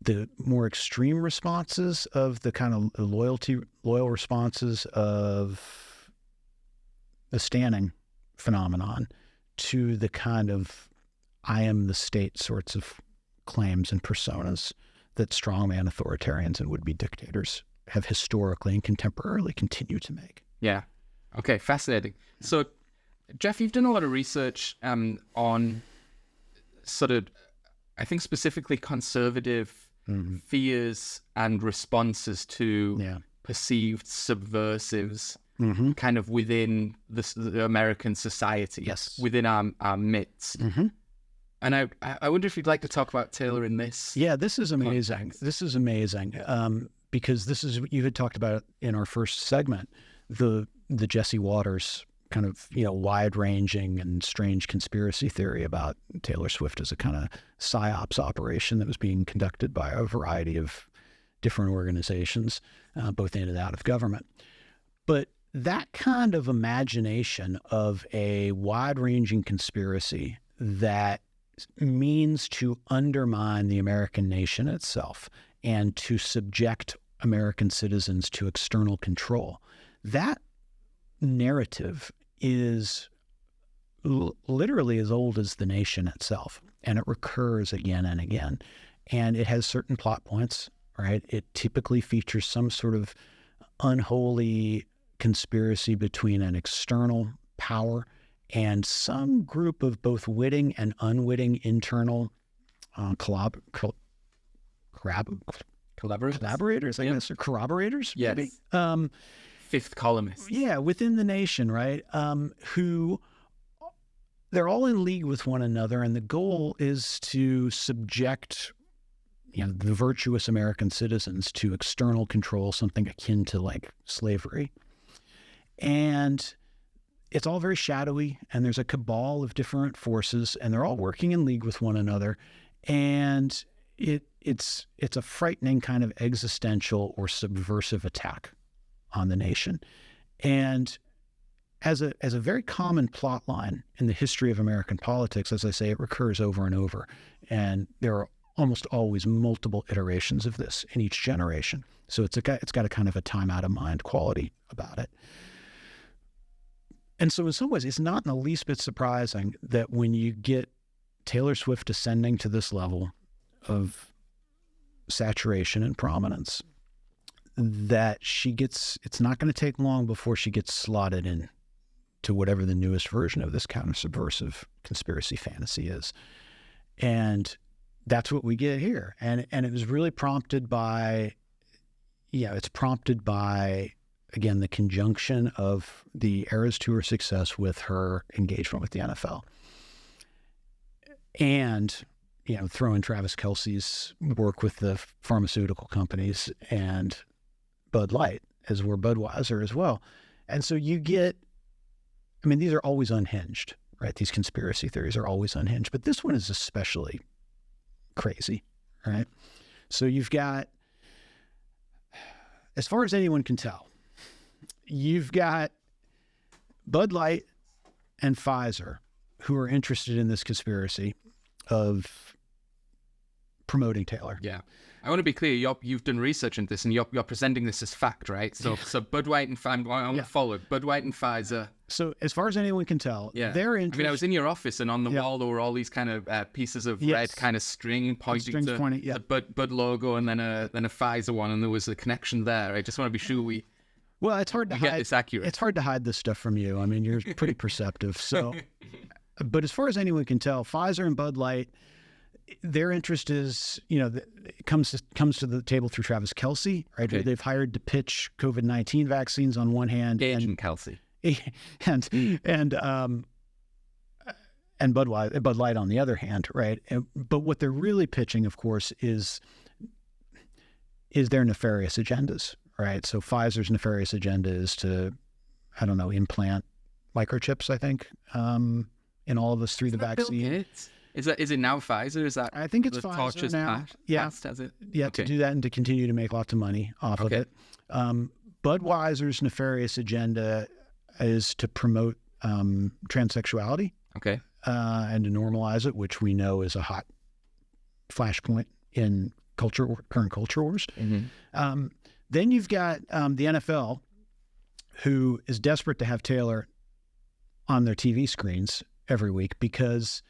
the more extreme responses of the kind of loyal responses of the standing phenomenon to the kind of I am the state sorts of claims and personas that strongman authoritarians and would-be dictators have historically and contemporarily continued to make. Yeah. Okay, fascinating. So, Jeff, you've done a lot of research on sort of, I think specifically conservative fears and responses to perceived subversives kind of within the American society, within our midst. And I wonder if you'd like to talk about Taylor in this. Yeah, this is amazing. Context. This is amazing because this is, you had talked about it in our first segment, the Jesse Waters kind of, wide-ranging and strange conspiracy theory about Taylor Swift as a kind of psyops operation that was being conducted by a variety of different organizations, both in and out of government. But that kind of imagination of a wide-ranging conspiracy that means to undermine the American nation itself and to subject American citizens to external control, that narrative is literally as old as the nation itself, and it recurs again and again. And it has certain plot points, right? It typically features some sort of unholy conspiracy between an external power and some group of both witting and unwitting internal collaborators, I guess, or corroborators, maybe. Fifth columnists. Yeah, within the nation, right? Who they're all in league with one another, and the goal is to subject the virtuous American citizens to external control, something akin to like slavery. And it's all very shadowy, and there's a cabal of different forces, and they're all working in league with one another. And it's a frightening kind of existential or subversive attack on the nation. And as a very common plot line in the history of American politics, as I say, it recurs over and over. And there are almost always multiple iterations of this in each generation. So it's got a kind of a time out of mind quality about it. And so in some ways, it's not in the least bit surprising that when you get Taylor Swift ascending to this level of saturation and prominence, that it's not going to take long before she gets slotted in to whatever the newest version of this counter-subversive conspiracy fantasy is. And that's what we get here. And it was really prompted by, again, the conjunction of the Eras Tour success with her engagement with the NFL. And, throw in Travis Kelce's work with the pharmaceutical companies and Bud Light, as were Budweiser as well. And so you get, these are always unhinged, right? These conspiracy theories are always unhinged, but this one is especially crazy, right? So you've got, as far as anyone can tell, you've got Bud Light and Pfizer who are interested in this conspiracy of promoting Taylor. Yeah. I want to be clear, you've done research into this and you're presenting this as fact, right? So Bud White and Pfizer, I want to follow Bud White and Pfizer. So as far as anyone can tell, they're interested. I was in your office and on the wall there were all these kind of pieces of red kind of string pointing to the Bud logo and then a Pfizer one, and there was a connection there. I just want to be sure it's hard to hide. Get this accurate. It's hard to hide this stuff from you. You're pretty perceptive. So, but as far as anyone can tell, Pfizer and Bud Light, their interest is, it comes to the table through Travis Kelce, right? Okay. They've hired to pitch COVID-19 vaccines on one hand, Agent Kelce. and Bud Light on the other hand, right? But what they're really pitching, of course, is their nefarious agendas, right? So Pfizer's nefarious agenda is to, implant microchips, I think, in all of us through the vaccine. Is it now Pfizer? Is that I think it's the Pfizer torch now. Passed, has it? Yeah, to do that and to continue to make lots of money off of it. Budweiser's nefarious agenda is to promote transsexuality. Okay. And to normalize it, which we know is a hot flashpoint in current culture wars. Mm-hmm. Then you've got the NFL, who is desperate to have Taylor on their TV screens every week because,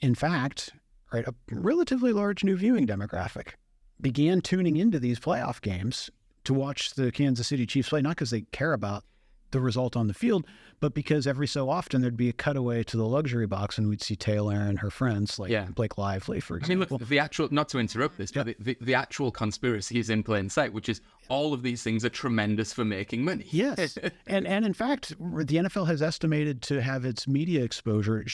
in fact, right, a relatively large new viewing demographic began tuning into these playoff games to watch the Kansas City Chiefs play, not because they care about the result on the field, but because every so often there'd be a cutaway to the luxury box and we'd see Taylor and her friends, like Blake Lively, for example. I mean, look, the actual, not to interrupt this, but the actual conspiracy is in plain sight, which is all of these things are tremendous for making money. Yes. and in fact, the NFL has estimated to have its media exposure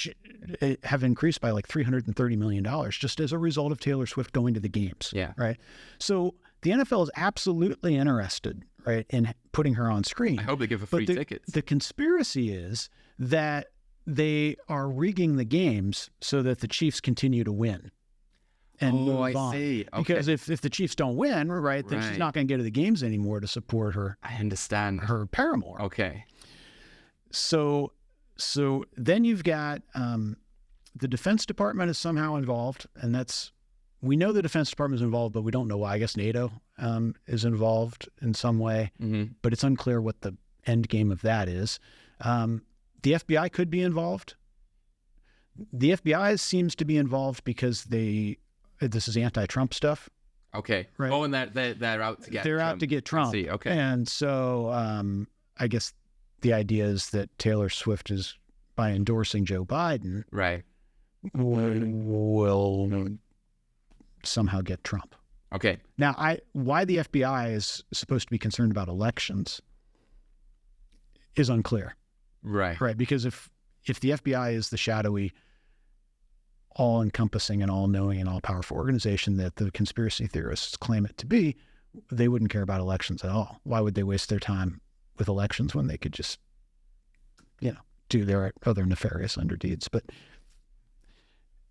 have increased by like $330 million just as a result of Taylor Swift going to the games. Yeah. Right. So the NFL is absolutely interested, right, in putting her on screen. I hope they give her free tickets. The conspiracy is that they are rigging the games so that the Chiefs continue to win. And move on. See. Okay. Because if the Chiefs don't win, right, then she's not going to go to the games anymore to support her. I understand. Her paramour. Okay. So then you've got the Defense Department is somehow involved, and we know the Defense Department is involved, but we don't know why. I guess NATO is involved in some way, but it's unclear what the end game of that is. The FBI could be involved. The FBI seems to be involved because this is anti-Trump stuff. Okay. Right. Oh, and they're out to get Trump. Out to get Trump. I see. Okay. And so I guess the idea is that Taylor Swift is, by endorsing Joe Biden, right, will somehow get Trump. Okay. Now, why the FBI is supposed to be concerned about elections is unclear. Right. Right. Because if the FBI is the shadowy, all-encompassing and all-knowing and all-powerful organization that the conspiracy theorists claim it to be, they wouldn't care about elections at all. Why would they waste their time with elections when they could just, do their other nefarious underdeeds? But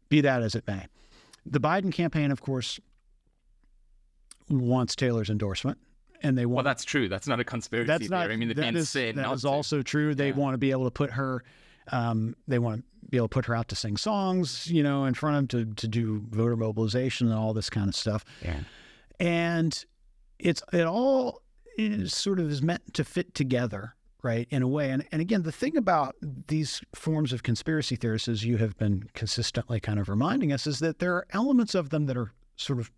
be that as it may. The Biden campaign, of course, wants Taylor's endorsement, and they want. Well, that's true. That's not a conspiracy theory. I mean, that is also true. They want to be able to put her. They want to be able to put her out to sing songs, in front of them to do voter mobilization and all this kind of stuff. Yeah. And it all sort of is meant to fit together, right, in a way. And again, the thing about these forms of conspiracy theorists, as you have been consistently kind of reminding us, is that there are elements of them that are sort of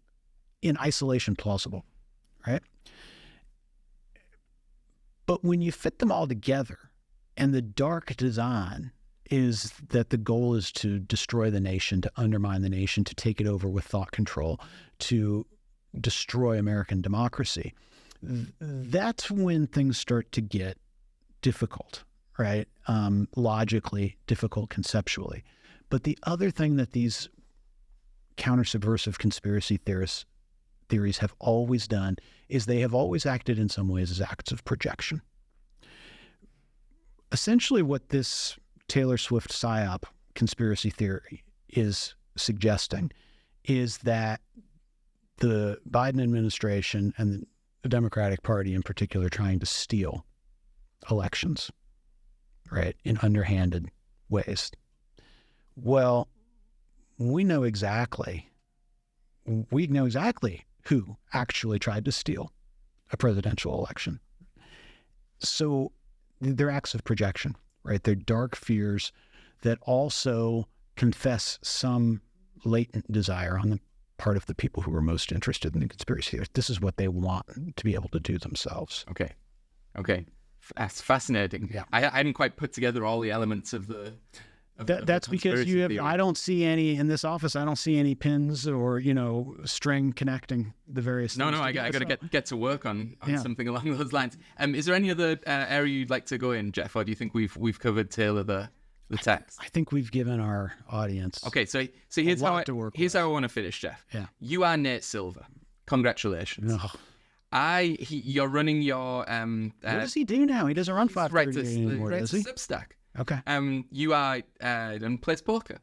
in isolation plausible, right? But when you fit them all together, and the dark design is that the goal is to destroy the nation, to undermine the nation, to take it over with thought control, to destroy American democracy, that's when things start to get difficult, right? Logically difficult, conceptually. But the other thing that these counter-subversive conspiracy theories have always done is they have always acted in some ways as acts of projection. Essentially what this Taylor Swift PSYOP conspiracy theory is suggesting is that the Biden administration and the Democratic Party in particular trying to steal elections, right, in underhanded ways. Well, we know exactly who actually tried to steal a presidential election. So they're acts of projection, right? They're dark fears that also confess some latent desire on the part of the people who are most interested in the conspiracy theories. This is what they want to be able to do themselves. Okay. That's fascinating. Yeah. I hadn't quite put together all the elements of That's because you have. I don't see any in this office. I don't see any pins or string connecting the various. No, I got to get to work on something along those lines. Is there any other area you'd like to go in, Jeff, or do you think we've covered Taylor the text? I think we've given our audience. Okay, so here's how I want to finish, Jeff. Yeah, you are Nate Silver. Congratulations. No. You're running your. What does he do now? He doesn't run 530 anymore, does he? Substack. Okay. You are and plays poker.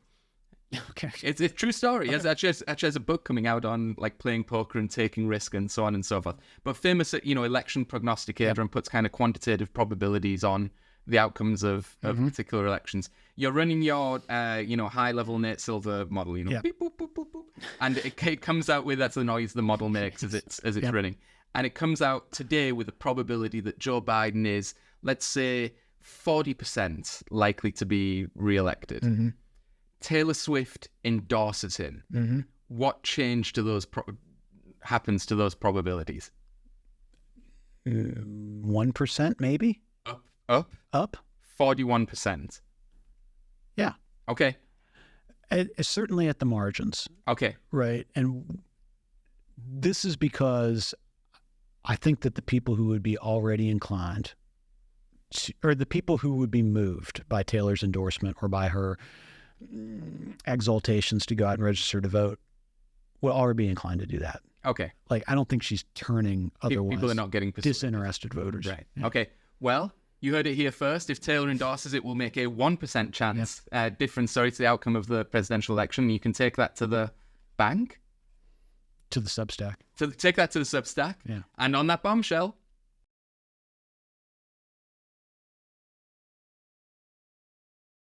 Okay. It's a true story. Okay. He actually has a book coming out on playing poker and taking risk and so on and so forth. But famous, election prognosticator and puts kind of quantitative probabilities on the outcomes of particular elections. You're running your high level Nate Silver model. Beep, boop, boop, boop, boop, and it comes out with that's the noise the model makes as it's running, and it comes out today with a probability that Joe Biden is, let's say, 40% likely to be re-elected. Mm-hmm. Taylor Swift endorses him. Mm-hmm. What change to those happens to those probabilities? 1% maybe. Up. 41%. Yeah. Okay. It's certainly at the margins. Okay. Right. And this is because I think that the people who would be already inclined or the people who would be moved by Taylor's endorsement or by her exaltations to go out and register to vote will already be inclined to do that. Okay. I don't think she's turning otherwise. People are not getting disinterested voters. Right. Yeah. Okay. Well, you heard it here first. If Taylor endorses it, we'll make a 1% chance difference, to the outcome of the presidential election. You can take that to the bank. To the Substack. Take that to the Substack. Yeah. And on that bombshell,